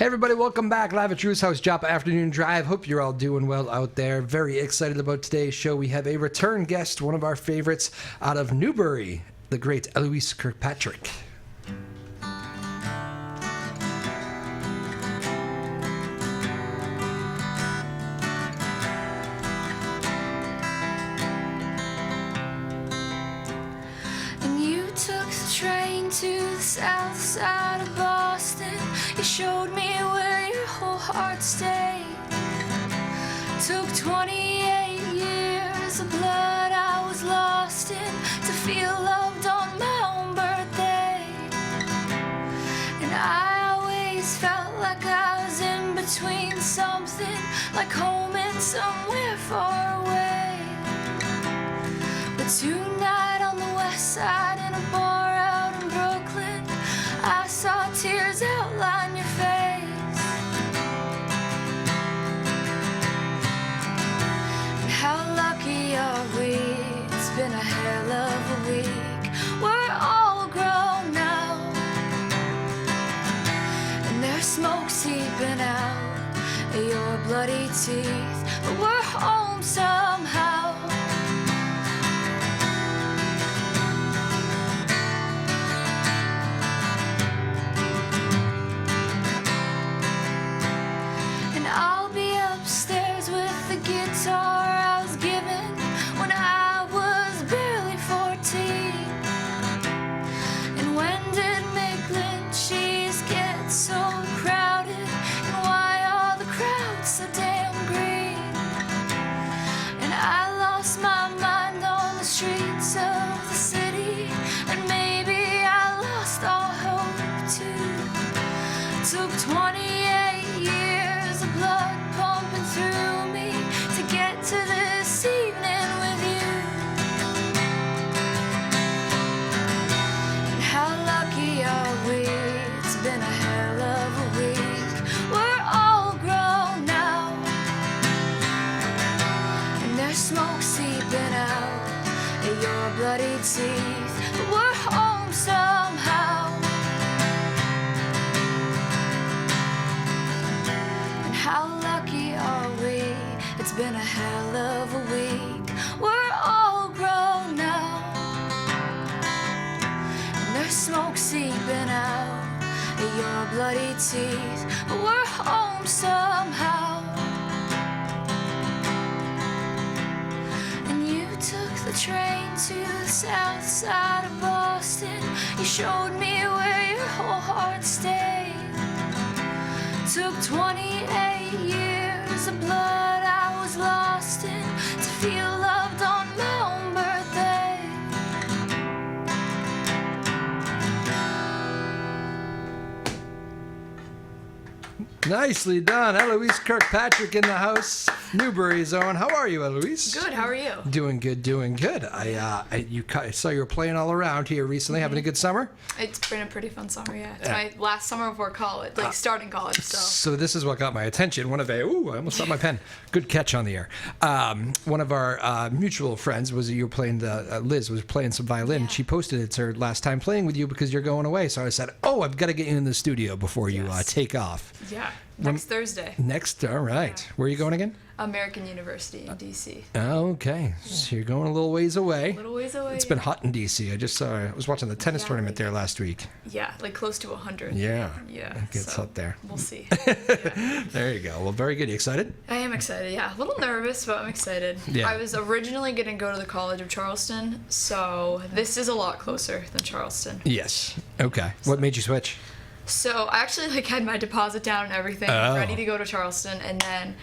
Hey everybody, welcome back live at Drew's House, Joppa Afternoon Drive. Hope you're all doing well out there. Very excited about today's show. We have a return guest, one of our favorites out of Newbury, the great Eloise Kirkpatrick. To the south side of Boston, you showed me where your whole heart stayed. Took 28 years of blood I was lost in to feel loved on my own birthday. And I always felt like I was in between something like home and somewhere far away. But tonight on the west side in a bar I saw tears outline your face. And how lucky are we? It's been a hell of a week. We're all grown now, and there's smoke seeping out of your bloody teeth. But we're home somehow. Upstairs with the guitar I was given when I was barely 14. And when did Maitland cheese get so crowded? And why are the crowds so damn green? And I lost my mind on the streets of the city, and maybe I lost all hope too. Took 28 years of blood pumping through me to get to this evening with you. And how lucky are we? It's been a hell of a week. We're all grown now, and there's smoke seeping out of your bloody teeth. But we're home somehow. And how lucky are we? It's been a hell of a week. We're all grown now, and there's smoke seeping out of your bloody teeth. But we're home somehow. And you took the train to the south side of Boston. You showed me where your whole heart stayed. Took 28 years of blood I was lost in to feel loved on my own birthday. Nicely done. Eloise Kirkpatrick in the house, Newbury's own. How are you, Eloise? Good, how are you? Doing good, doing good. I saw you were playing all around here recently. Having a good summer? It's been a pretty fun summer, yeah. It's my last summer before college, starting college, so. So this is what got my attention. I almost dropped my pen. Good catch on the air. One of our mutual friends you were playing, Liz was playing some violin. Yeah. She posted it's her last time playing with you because you're going away. So I said, I've got to get you in the studio before you take off. Yeah, next Thursday. All right. Yeah. Where are you going again? American University in D.C. Okay. Yeah. So you're going a little ways away. It's been hot in D.C. I was watching the tennis tournament there last week. Yeah, like close to 100. Yeah. Yeah. It gets hot there. We'll see. Yeah. There you go. Well, very good. You excited? I am excited, yeah. A little nervous, but I'm excited. Yeah. I was originally going to go to the College of Charleston, so this is a lot closer than Charleston. Yes. Okay. What made you switch? So I actually had my deposit down and everything, ready to go to Charleston, and then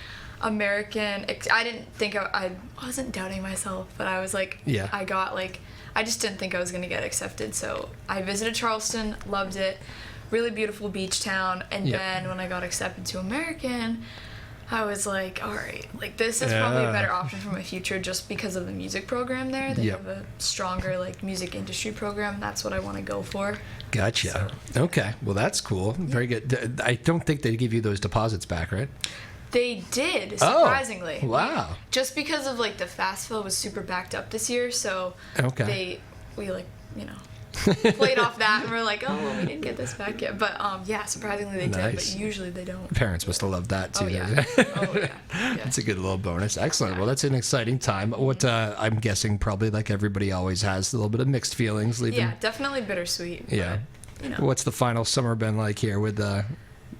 American. I didn't think I wasn't doubting myself, but I was like, I just didn't think I was gonna get accepted. So I visited Charleston, loved it, really beautiful beach town, and then when I got accepted to American, I was like, all right, like this is probably a better option for my future just because of the music program there. They have a stronger music industry program. That's what I want to go for. Gotcha. So, okay. Well, that's cool. Very good. I don't think they give you those deposits back, right? They did, surprisingly. Oh, wow. Just because of the FAFSA was super backed up this year, so we played off that, and we're like, oh, well, we didn't get this back yet. But yeah, surprisingly they did, Nice. but usually they don't. Parents must have loved that too. Oh yeah. Oh yeah. Yeah. That's a good little bonus. Excellent. Yeah. Well, that's an exciting time. What I'm guessing, probably like everybody always has, a little bit of mixed feelings leaving. Yeah, definitely bittersweet. Yeah. But, you know, What's the final summer been like here with the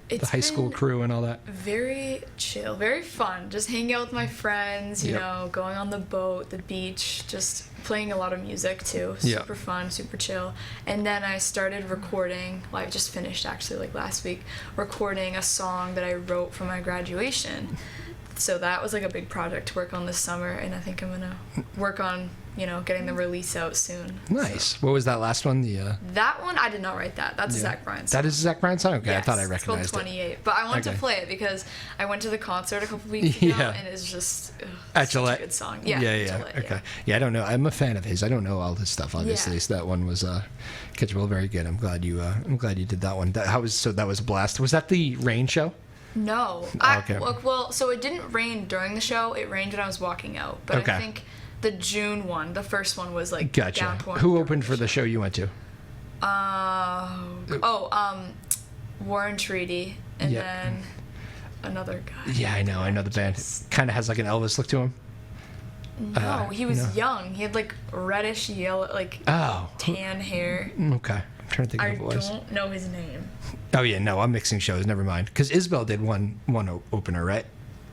it's high school been crew and all that? very chill, very fun. Just hanging out with my friends, you Yep. know, going on the boat, the beach, just playing a lot of music too. Yeah. Super fun, super chill. And then I started recording, well, I just finished actually like last week, recording a song that I wrote for my graduation. So that was like a big project to work on this summer, and I think I'm gonna work on, you know, getting the release out soon. Nice. What was that last one? That one, I did not write that. That's a Zach Bryan song. That is a Zach Bryan song? Okay, I thought I Yes, it's called recognized it. 28. But I wanted Okay. to play it because I went to the concert a couple weeks ago, Yeah. and it's just At such Gillette? a good song. Yeah, Gillette, Okay. Yeah, I don't know. I'm a fan of his. I don't know all his stuff, obviously. Yeah. So that one was catchable, very good. I'm glad you did that one. That was a blast. Was that the rain show? No. okay. Well, so it didn't rain during the show. It rained when I was walking out. But Okay. I think the June one, the first one, was like Gotcha. downpouring. Who during opened for the show you went to? Warren Treaty, and Yeah. then another guy. Yeah, I know the band. Kind of has like an Elvis look to him. No, he was no. young. He had like reddish yellow, like Oh. tan hair. Okay. I'm trying to think I of who it was. don't know his name. Oh yeah, no, I'm mixing shows. Never mind. Because Isabel did one opener, right,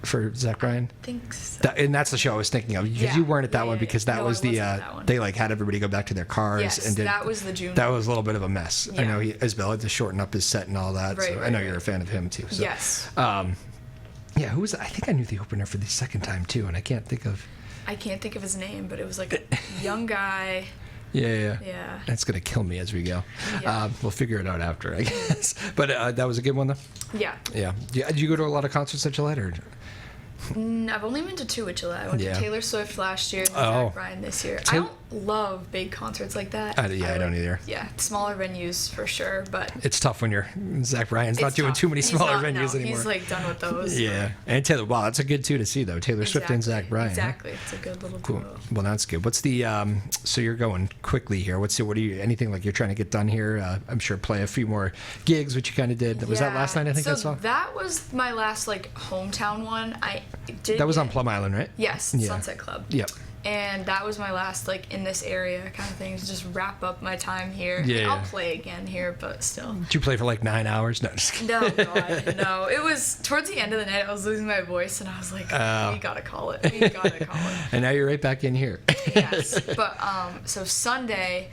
for Zach Bryan. I think so. And that's the show I was thinking of. Because Yeah. you weren't at that Yeah, one yeah, because yeah. that No, was I the wasn't at that one. they like had everybody go back to their cars Yes, and did, that was the June That one. was a little bit of a mess. I Yeah. know Isabel had to shorten up his set and all that. Right, so I right, know right. you're a fan of him too. So. Yes. Yeah, who was? I think I knew the opener for the second time too, and I can't think of. I can't think of his name, but it was like a young guy. Yeah. Yeah. That's gonna kill me as we go. Yeah. We'll figure it out after, I guess. But that was a good one though. Yeah. Yeah. Did you go to a lot of concerts at Gillette? Or? I've only been to 2 at Gillette. I went Yeah. to Taylor Swift last year and Oh. Zach Bryan this year. Ta- I don't love big concerts like that. I don't either. Yeah, smaller venues for sure, but It's tough when you're Zach Bryan's not it's doing tough. too many He's smaller not- venues no, anymore. He's like done with those. Yeah, and Taylor. Wow, that's a good two to see though. Taylor Swift and Zach Bryan. huh? Exactly. It's a good little Cool. duo. Well, that's good. What's the so you're going quickly here? What are you? Anything like you're trying to get done here? I'm sure play a few more gigs, which you kind of did. Was that last night? I think so I saw. that was my last like hometown one. I did. That was on get- Plum Island, right? Yes, Yeah. Sunset Club. Yep. And that was my last like in this area kind of thing. To just wrap up my time here. Yeah, I'll yeah. play again here, but still. Did you play for like 9 hours? No, just kidding. No, God, no. It was towards the end of the night. I was losing my voice, and I was like, Oh. "We gotta call it. We gotta call it." And now you're right back in here. Yes, but so Sunday,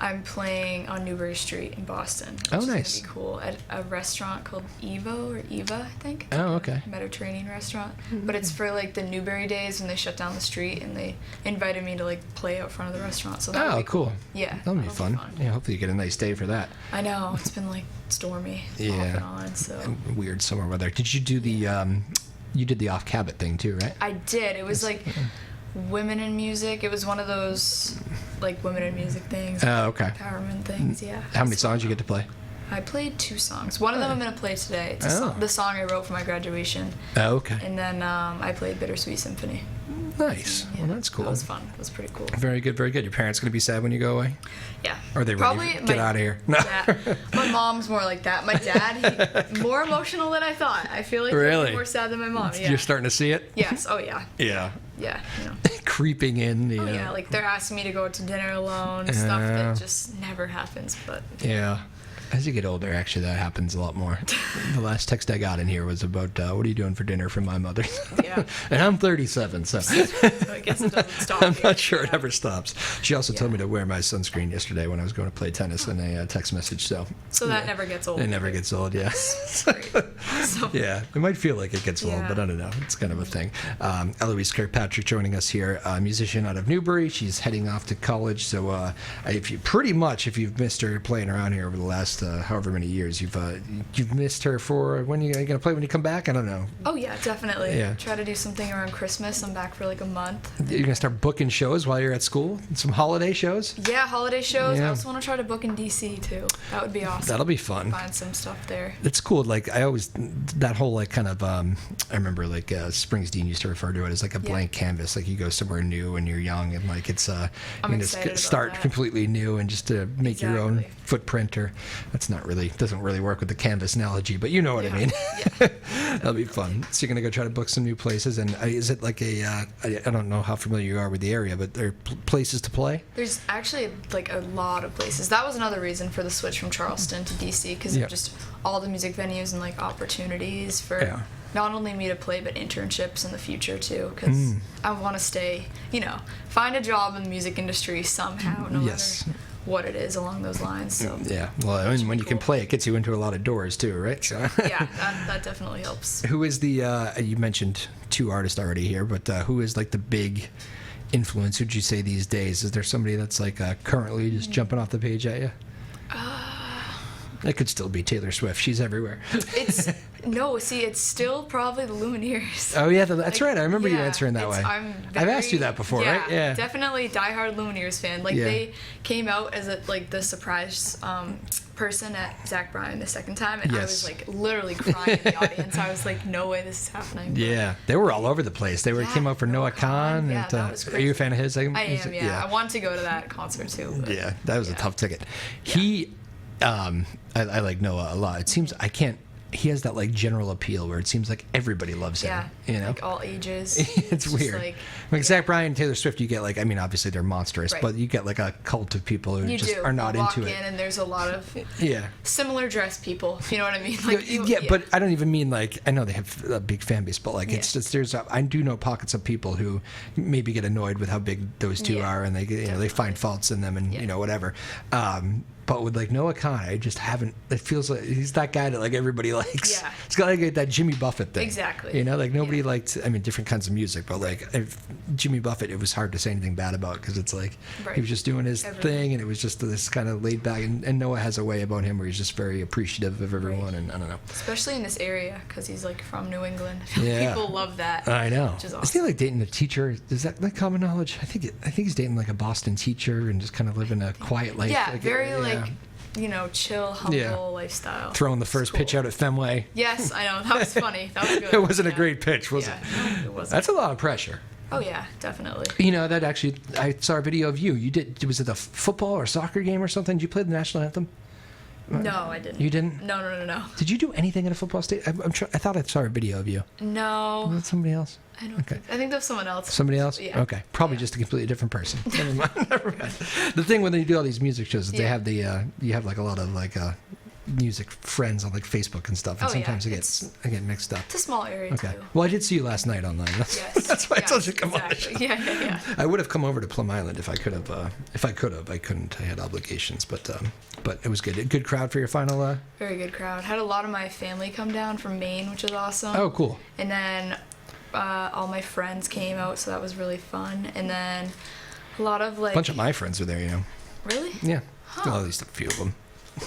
I'm playing on Newbury Street in Boston. Which Oh, is nice. Gonna be cool at a restaurant called Eva, I think. Oh, okay. A Mediterranean restaurant, but it's for like the Newbury days when they shut down the street, and they invited me to like play out front of the restaurant. So that Oh, would be cool. Yeah, That'll be fun. Yeah, hopefully you get a nice day for that. I know it's been like stormy off Yeah. and on. So Weird summer weather. Did you do the you did the off Cabot thing too, right? I did. It was like women in music. It was one of those like women in music things. Oh, okay. Empowerment things. Yeah. How many songs you get to play? I played 2 songs. One of them I'm gonna play today. It's the song I wrote for my graduation, Oh, okay. and then I played Bittersweet Symphony. Nice. Yeah, Well, that's cool. That was fun. It was pretty cool. Very good, very good. Your parents gonna be sad when you go away? Yeah. Or are they Probably ready? Get out of here. No. Yeah. My mom's more like that. My dad, more emotional than I thought. I feel like Really? he's more sad than my mom. Yeah. You're starting to see it? Yes. Oh yeah. Yeah. Yeah. You know. Creeping in. Oh yeah. Like they're asking me to go out to dinner alone. Stuff that just never happens. But Yeah. As you get older, actually, that happens a lot more. The last text I got in here was about, what are you doing for dinner from my mother? Yeah. And I'm 37, so so I guess it doesn't stop. I'm here. not sure it Yeah. ever stops. She also told Yeah. me to wear my sunscreen yesterday when I was going to play tennis in a text message, so. So that never gets old. It never gets old, yeah. Great. So, Yeah, it might feel like it gets old, Yeah. but I don't know. It's kind of a thing. Eloise Kirkpatrick joining us here, a musician out of Newbury. She's heading off to college, so if you've missed her playing around here over the last however many years. You've missed her for when are you going to play when you come back? I don't know. Oh yeah, definitely. Yeah. Try to do something around Christmas. I'm back for like a month. You're going to start booking shows while you're at school? Some holiday shows? Yeah, holiday shows. Yeah. I also want to try to book in DC too. That would be awesome. That'll be fun. Find some stuff there. It's cool. Like I always, that whole like kind of, I remember like Springsteen used to refer to it as like a blank canvas. Like you go somewhere new and you're young and like it's, I'm you excited about start that. completely new and just to make your own Exactly. footprint. Or that's not really, doesn't really work with the canvas analogy, but you know what I mean. Yeah. That'll be fun. So you're gonna go try to book some new places, and is it like I don't know how familiar you are with the area, but there are places to play. There's actually like a lot of places. That was another reason for the switch from Charleston to DC, because Yeah. of just all the music venues and like opportunities for Yeah. not only me to play, but internships in the future too. Because I want to stay, find a job in the music industry somehow, no Yes. matter what it is along those lines. So Yeah. Well, I mean, when you can play, it gets you into a lot of doors too, right? So. yeah, that definitely helps. Who is the? You mentioned two artists already here, but who is like the big influence? Would you say these days? Is there somebody that's like currently just jumping off the page at you? It could still be Taylor Swift. She's everywhere. It's it's still probably the Lumineers. Oh yeah, that's Like, right. I remember you yeah, answering that way. I've asked you that before, right? Yeah. Definitely diehard Lumineers fan. Like Yeah. they came out as the surprise person at Zach Bryan the second time, and I Yes. was like literally crying in the audience. I was like, no way this is happening. Yeah, they were all over the place. They came out for Noah Khan. Yeah, and, that was are you a fan of his? I am. Yeah. I want to go to that concert too. But Yeah, that was a tough ticket. He, I like Noah a lot. It seems he has that like general appeal where it seems like everybody loves him. Yeah, You know, like all ages. it's just weird. Like Zach Bryan and Taylor Swift, you get like, I mean, obviously they're monstrous, Right. but you get like a cult of people who You just do. are not You walk into in it. and there's a lot of Yeah. similar dressed people. If you know what I mean? Like Yeah, but I don't even mean like, I know they have a big fan base, but like it's just I do know pockets of people who maybe get annoyed with how big those two Yeah, are, and they they find faults in them, and Yeah. whatever. But with like Noah Khan, I just haven't. It feels like he's that guy that like everybody likes. Yeah. It's got like that Jimmy Buffett thing. Exactly. Like nobody Yeah. liked. I mean, different kinds of music, but like Jimmy Buffett, it was hard to say anything bad about because it's like Right. he was just doing his Everyone. thing, and it was just this kind of laid back. And Noah has a way about him where he's just very appreciative of everyone, Right. and I don't know. especially in this area because he's like from New England. Yeah. People love that. I know. Which is Isn't awesome. he like dating a teacher? Is that like common knowledge? I think he's dating like a Boston teacher and just kind of living a quiet life. Yeah, like, very yeah. like chill, humble Yeah. lifestyle. Throwing the It's first cool. pitch out at Fenway. Yes, I know. That was funny. That was good. It wasn't a Yeah. great pitch, was Yeah, it? no, it wasn't. That's a lot of pressure. Oh yeah, definitely. That actually, I saw a video of you. You did. Was it a football or soccer game or something? Did you play the national anthem? No, I didn't. You didn't? No. Did you do anything at a football stadium? I thought I saw a video of you. No, Was that somebody else? I don't. Okay. I think that was someone else. Somebody else? Yeah. Okay. Probably Yeah. just a completely different person. Never mind. Never mind. The thing when they do all these music shows is they Yeah. have you have like a lot of like music friends on like Facebook and stuff, and Oh, yeah. sometimes I get mixed up. It's a small area Okay. too. Well, I did see you last night online. Yes. That's why I told yes, you to come on the exactly. show. Yeah. I would have come over to Plum Island if I could have. If I could have, I couldn't. I had obligations, but it was good. A good crowd for your final. Very good crowd. Had a lot of my family come down from Maine, which was awesome. Oh, cool. And then all my friends came out, so that was really fun. And then a lot of like. A bunch of my friends were there. Really? Yeah. Well, at least a few of them.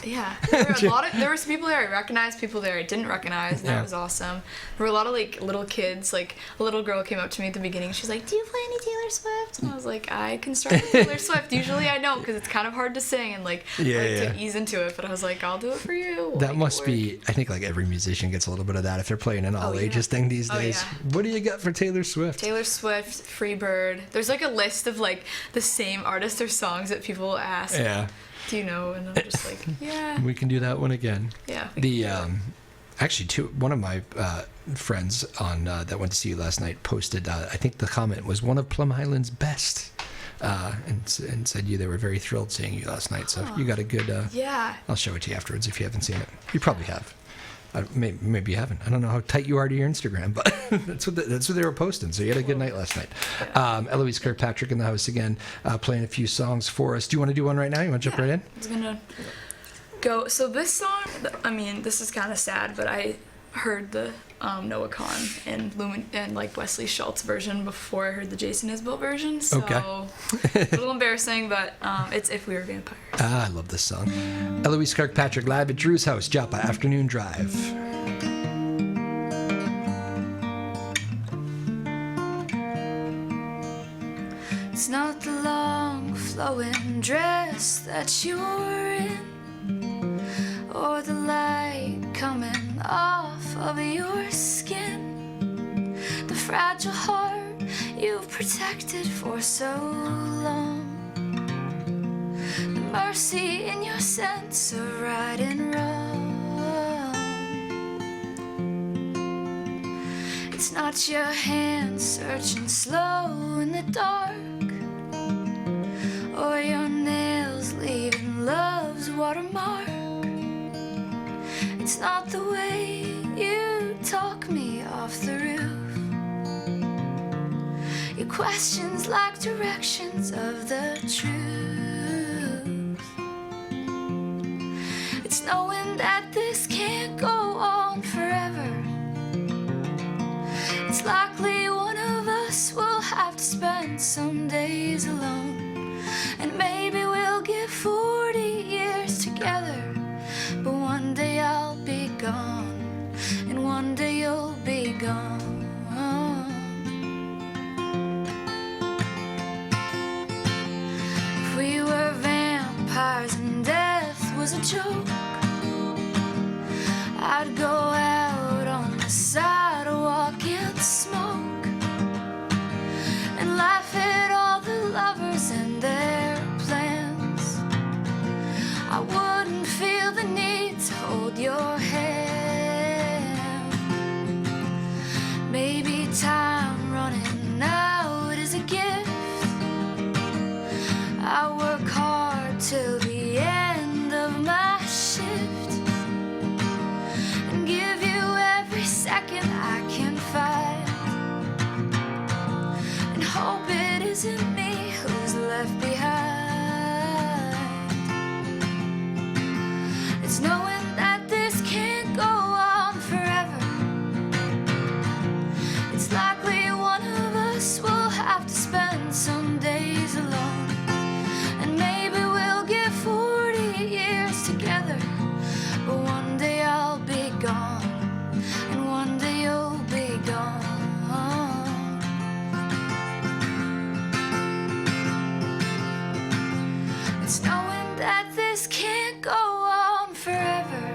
Yeah, there were some people there I recognized, people there I didn't recognize, and Yeah. that was awesome. There were a lot of like little kids. Like a little girl came up to me at the beginning. She's like, "Do you play any Taylor Swift?" And I was like, "I can start with Taylor Swift. Usually I don't because it's kind of hard to sing and like Yeah. to ease into it." But I was like, "I'll do it for you." We'll That make it must work." be. I think like every musician gets a little bit of that if they're playing an all yeah. ages thing these Oh, days. yeah. What do you got for Taylor Swift? Taylor Swift, Freebird. There's like a list of like the same artists or songs that people ask. Yeah, Do you know? And I'm just like, yeah, we can do that one again. yeah. Actually, one of my friends on that went to see you last night posted. I think the comment was one of Plum Island's best, and said they were very thrilled seeing you last night. So you got a good. Yeah. I'll show it to you afterwards if you haven't seen it. You probably have. Maybe you haven't. I don't know how tight you are to your Instagram, but that's what they were posting. So you had a good night last night. Eloise Kirkpatrick in the house again, playing a few songs for us. Do you want to do one right now? You want to jump right in? I was gonna go. So this song, I mean, this is kind of sad, but I heard the Noah Kahn and like Wesley Schultz version before I heard the Jason Isbell version. So Okay. a little embarrassing, but it's If We Were Vampires. I love this song. Eloise Kirkpatrick live at Drew's house, Joppa Afternoon Drive. It's not the long flowing dress that you're in, or the light coming off of your skin, the fragile heart you've protected for so long, the mercy in your sense of right and wrong. It's not your hand searching slow in the dark, or your nails leaving love's watermark. It's not the way you talk me off the roof, your questions like directions of the truth. It's knowing that this can't go on forever. It's likely one of us will have to spend some days alone, and maybe we'll get 40 years together. But one day I'll be gone, and one day you'll be gone. If we were vampires and death was a joke, I'd go out on the sidewalk and smoke, and laugh at all the lovers and their plans. I wouldn't feel the need to hold your hand. Maybe time running out is a gift. I work hard till the end of my shift, and give you every second I can find, and hope it isn't me who's left behind. It's knowing that this can't go on forever. It's likely one of us will have to spend some days alone, and maybe we'll get 40 years together. But one day I'll be gone, and one day you'll be gone. It's knowing that this can't go on forever.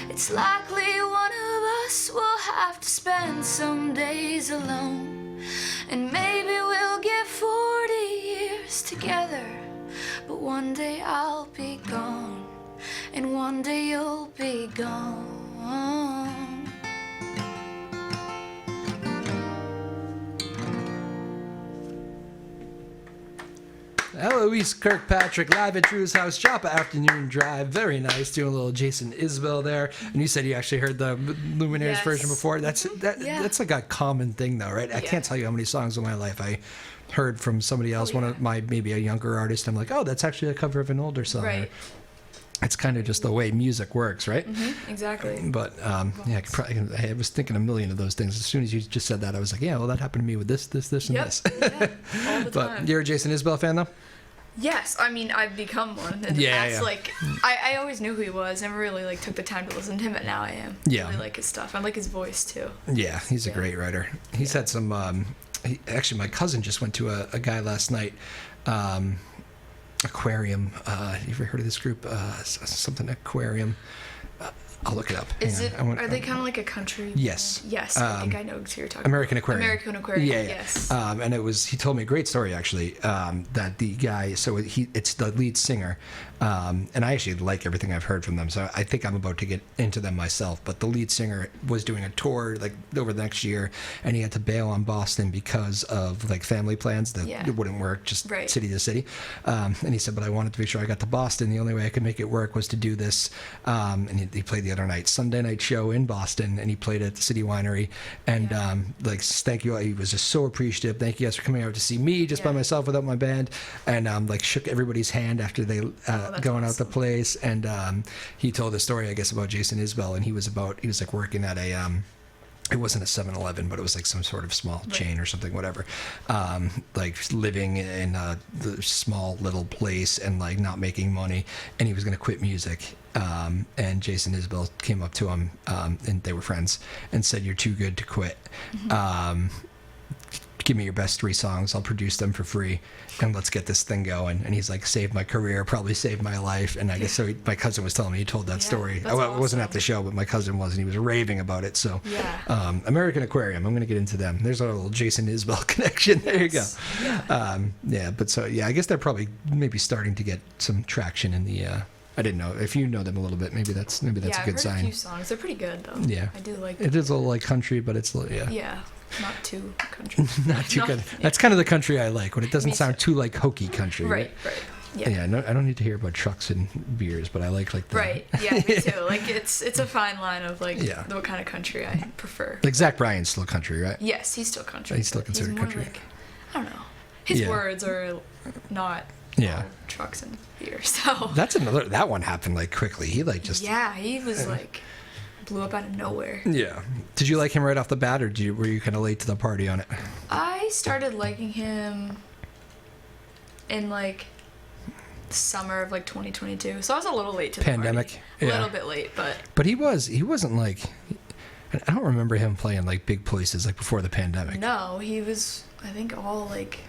It's likely one of us will have to spend some days alone, and maybe we'll get 40 years together. But one day I'll be gone, and one day you'll be gone. Eloise Kirkpatrick live at Drew's house, Joppa Afternoon Drive. Very nice, doing a little Jason Isbell there. And you said you actually heard the Luminaires Yes. version before. That's Yeah. that's like a common thing, though, right? I Yeah. can't tell you how many songs in my life I heard from somebody else, one of my maybe a younger artist. I'm like, oh, that's actually a cover of an older song. Right. It's kind of just the way music works, right? Exactly. But yeah, I was thinking a million of those things. As soon as you just said that, I was like, yeah, well, that happened to me with this, and this. Yeah, all the But time. you're a Jason Isbell fan, though? Yes, I mean I've become one in the Yeah, past. yeah. Like I always knew who he was, never really like took the time to listen to him, but now I am. Yeah. I really like his stuff. I like his voice too. Yeah, he's a great writer. He's had some. Actually, my cousin just went to a guy last night. Aquarium. You ever heard of this group? Something Aquarium. I'll look it up. Is Hang it? on. Are they kind of like a country? Yes. Yes, I think I know who you're talking American about. Aquarium. American Aquarium. Yeah, yeah. Yes. And it was. He told me a great story actually. That the guy. So it's the lead singer. And I actually like everything I've heard from them. So I think I'm about to get into them myself. But the lead singer was doing a tour like over the next year, and he had to bail on Boston because of like family plans that it wouldn't work, just Right. city to city. And he said, but I wanted to make sure I got to Boston. The only way I could make it work was to do this. And he played the the other night, Sunday night show in Boston, and he played at the City Winery. And like, thank you. He was just so appreciative. Thank you guys for coming out to see me just by myself without my band. And like shook everybody's hand after they going out the place. And he told a story, I guess, about Jason Isbell, and he was like working at a it wasn't a 7-Eleven, but it was like some sort of small chain or something, whatever. Like living in the small little place and like not making money, and he was going to quit music. And Jason Isbell came up to him, and they were friends, and said, "You're too good to quit. Give me your best 3 songs. I'll produce them for free, and let's get this thing going." And he's like, saved my career, probably saved my life. And I guess so. My cousin was telling me he told that story. I wasn't at the show, but my cousin was, and he was raving about it. So, American Aquarium. I'm going to get into them. There's a little Jason Isbell connection. There you go. But I guess they're probably maybe starting to get some traction in the. I didn't know if you know them a little bit. Maybe that's a good I've heard sign. A few songs. They're pretty good though. Yeah, I do like. It is a little like country, but it's Yeah, not too country. Not too good. Yeah. That's kind of the country I like, when it doesn't sound too like hokey country. Right. Yeah. No, I don't need to hear about trucks and beers, but I like the. Right. Yeah, me too. Like it's a fine line of like what kind of country I prefer. Like Zach Bryan's still country, right? Yes, he's still country. He's still considered more country. Like, I don't know. His words are not. Trucks and beer. So that's another. That one happened like quickly. He like just. Yeah, he was like blew up out of nowhere. Yeah. Did you like him right off the bat, or were you kind of late to the party on it? I started liking him in like the summer of like 2022, so I was a little late to the pandemic. Party. A little bit late, but he wasn't like. I don't remember him playing like big places like before the pandemic. No, he was. I think all like.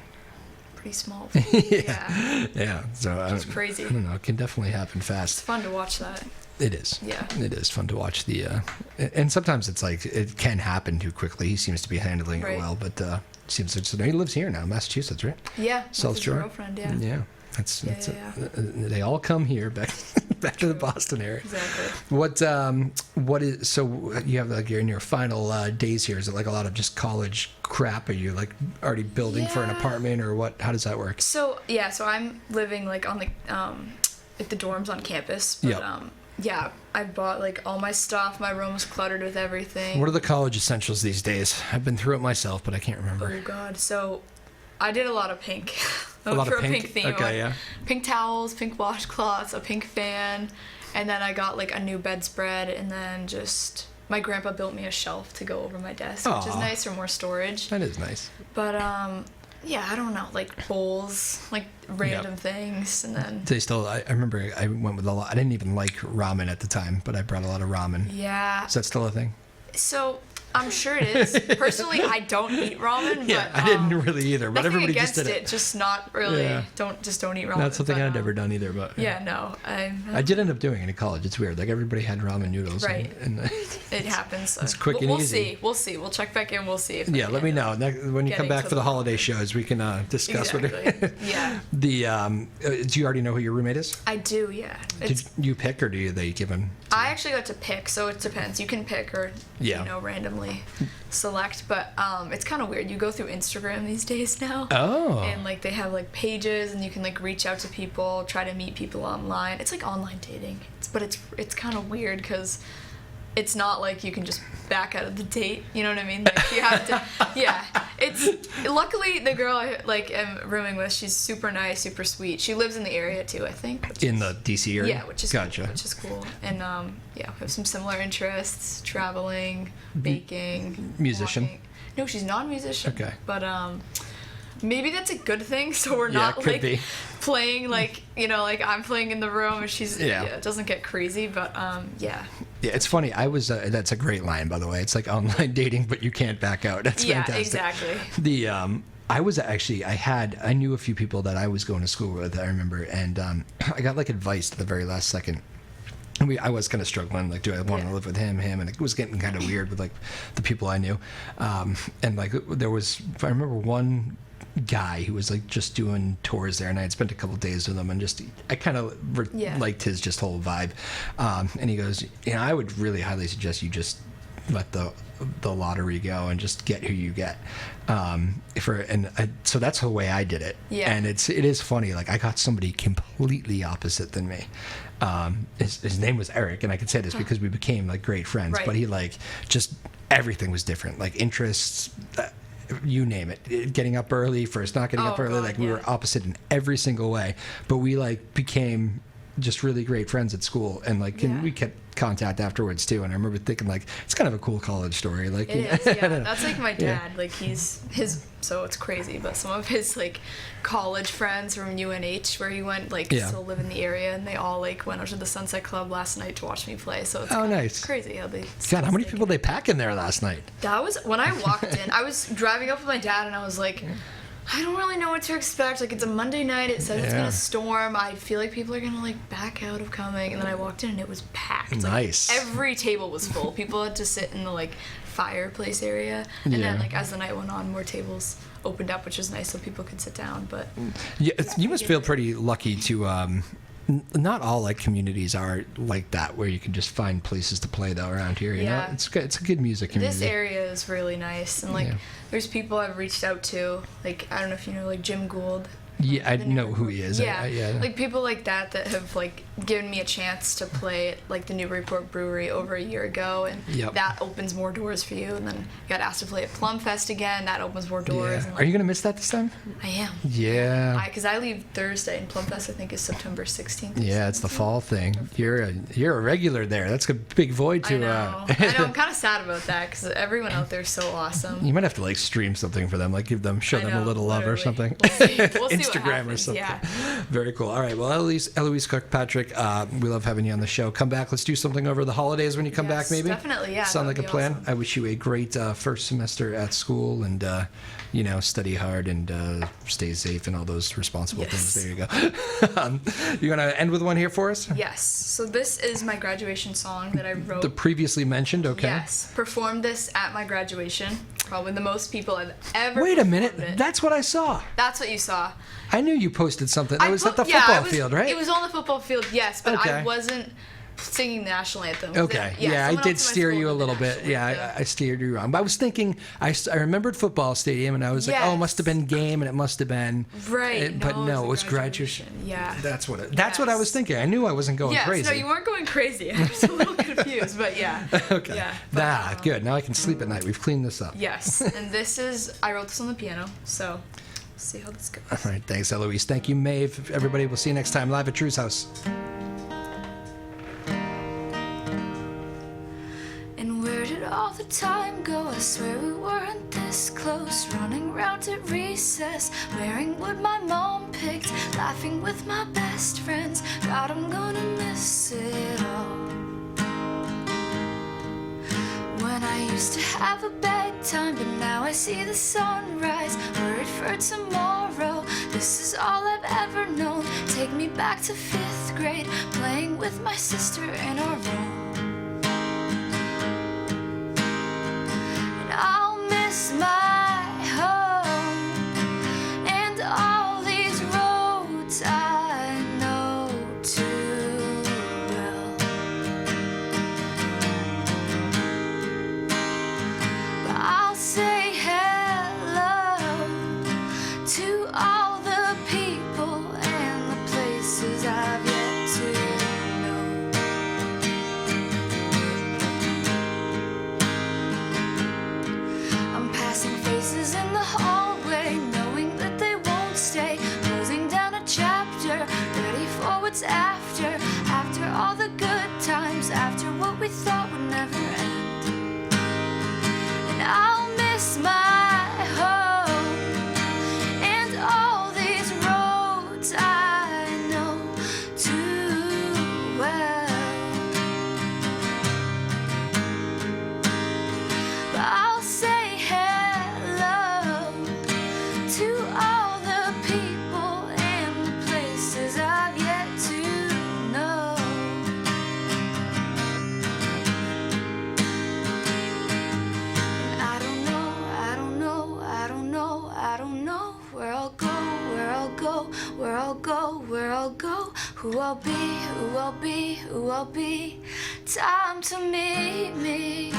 Pretty small. Yeah. So it's crazy. I don't know. It can definitely happen fast. It's fun to watch that. It is. Yeah. It is fun to watch the. And sometimes it's like it can happen too quickly. He seems to be handling it well, but seems he lives here now, Massachusetts, right? Yeah. South Shore. Girlfriend. Yeah. Yeah. That's they all come here back to the Boston area. Exactly. What is so you have like you're in your final days here? Is it like a lot of just college crap? Are you like already building for an apartment or what? How does that work? So I'm living like on the like the dorms on campus. But I bought like all my stuff. My room was cluttered with everything. What are the college essentials these days? I've been through it myself, but I can't remember. Oh God. So I did a lot of pink. A lot of pink theme. Okay, yeah. Pink towels, pink washcloths, a pink fan, and then I got like a new bedspread, and then just my grandpa built me a shelf to go over my desk, which is nice for more storage. That is nice. But I don't know, like bowls, like random things, and then they still. I remember I went with a lot. I didn't even like ramen at the time, but I brought a lot of ramen. Yeah. Is that still a thing? So. I'm sure it is. Personally, I don't eat ramen. But, I didn't really either. But everybody just did it. Just not really. Yeah. Don't eat ramen. That's something I'd never done either. But no. I did end up doing it in college. It's weird. Like everybody had ramen noodles. Right. And it happens. It's quick and easy. We'll see. We'll check back in. We'll see. If let me know when you come back for the holiday shows. We can discuss what. Yeah. Do you already know who your roommate is? I do. Yeah. Did you pick or they give him? I actually got to pick, so it depends. You can pick or randomly select, but it's kind of weird. You go through Instagram these days now. Oh. And like they have like pages, and you can like reach out to people, try to meet people online. It's like online dating, but it's kind of weird because it's not like you can just back out of the date. You know what I mean? Like you have to. Yeah. It's luckily the girl I am rooming with. She's super nice, super sweet. She lives in the area too, I think. In the DC area. Yeah, which is gotcha. Cool, which is cool. And we have some similar interests: traveling, baking, musician. walking. No, she's not a musician. Okay. But maybe that's a good thing. So we're not playing like I'm playing in the room and she's it doesn't get crazy. But yeah. Yeah, it's funny. I was. That's a great line, by the way. It's like online dating, but you can't back out. That's fantastic. Yeah, exactly. I knew a few people that I was going to school with. I remember, and I got like advice at the very last second. I was kind of struggling, like, do I want to live with him, and it was getting kind of weird with like the people I knew, and like I remember one guy who was like just doing tours there, and I had spent a couple of days with him, and just I kind of liked his just whole vibe, and he goes, I would really highly suggest you just let the lottery go and just get who you get. So that's the way I did it. Yeah. And it is funny. Like I got somebody completely opposite than me. His name was Eric, and I can say this because we became like great friends. Right. But he like just everything was different. Like interests. You name it, getting up early versus not getting up early. God, Like we were opposite in every single way, but we like became just really great friends at school, and like and we kept contact afterwards too. And I remember thinking like it's kind of a cool college story. Like It is, I yeah. don't know. That's like my dad. Like so it's crazy, but some of his like college friends from UNH where he went like still live in the area, and they all like went out to the Sunset Club last night to watch me play. So it's nice. crazy how they. God, how many people they pack in there last night? That was when I walked in. I was driving up with my dad, and I was like, I don't really know what to expect. Like, it's a Monday night. It says it's gonna storm. I feel like people are gonna like back out of coming. And then I walked in, and it was packed. Nice. Like, every table was full. People had to sit in the like fireplace area. And then like as the night went on, more tables opened up, which was nice, so people could sit down. But yeah, you must feel pretty lucky to. Not all like communities are like that where you can just find places to play though around here. You know, it's good. It's a good music community. This area is really nice, and like there's people I've reached out to. Like I don't know if you know like Jim Gould. Yeah, I know who he is. Yeah, like people like that have like given me a chance to play at like the Newburyport Brewery over a year ago, and that opens more doors for you. And then I got asked to play at Plum Fest again. That opens more doors. Yeah. And, like, Are you gonna miss that this time? I am. Yeah. Because I leave Thursday, and Plum Fest I think is September 16th. Yeah, it's the fall thing. You're a regular there. That's a big void to. I know. I'm kind of sad about that because everyone out there is so awesome. You might have to like stream something for them, like show them a little love or something. We'll see what Instagram happens. or something. Yeah. Very cool. All right. Well, Eloise Kirkpatrick, we love having you on the show. Come back. Let's do something over the holidays when you come back, maybe. Definitely. Yeah. Sound like a plan. Awesome. I wish you a great first semester at school, and study hard and stay safe and all those responsible things. There you go. You gonna end with one here for us? Yes. So this is my graduation song that I wrote. The previously mentioned. Okay. Yes. Performed this at my graduation. Probably the most people I've ever. Wait a minute. performed it. That's what I saw. That's what you saw. I knew you posted something. It was at the football field, right? It was on the football field, yes, but Okay. I wasn't singing the national anthem. Okay. Yeah, I someone did else in my steer school you a did the little bit. national Yeah, anthem. I steered you wrong. But I was thinking, I remembered football stadium, and I was like, oh, it must have been game, and it must have been. Right. But no, it was graduation. graduation. Yeah. That's what I was thinking. I knew I wasn't going Yes, crazy. no, you weren't going crazy. I was a little confused, but yeah. Okay. Yeah, but, Good. Now I can sleep at night. We've cleaned this up. Yes, and I wrote this on the piano, so we'll see how this goes. All right. Thanks, Eloise. Thank you, Maeve. Everybody, we'll see you next time live at Drew's house. And where did all the time go? I swear we weren't this close. Running round at recess, wearing what my mom picked, laughing with my best friends. God, I'm gonna miss it all. When I used to have a bedtime, but now I see the sunrise. Worried for tomorrow, this is all I've ever known. Take me back to 5th grade, playing with my sister in our room. And I'll miss my home and all these roads I know too well. But I'll say hello to all the people and the places I've yet to know. I'm passing faces in the hallway, knowing that they won't stay. Closing down a chapter, ready for what's after. After all the good times, after what we thought would never end. And I'll miss my home and all these roads I know too well. But I'll say hello to all the people and the places I've yet to know. And I don't know where I'll go, where I'll go, where I'll go, where I'll go, who I'll be, who I'll be, who I'll be. Time to meet me.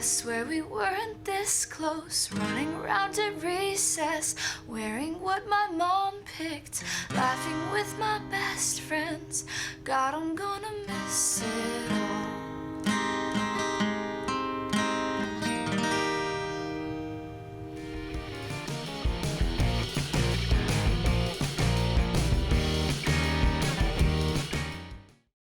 swear we weren't this close, running around at recess, wearing what my mom picked, laughing with my best friends. God, I'm gonna miss it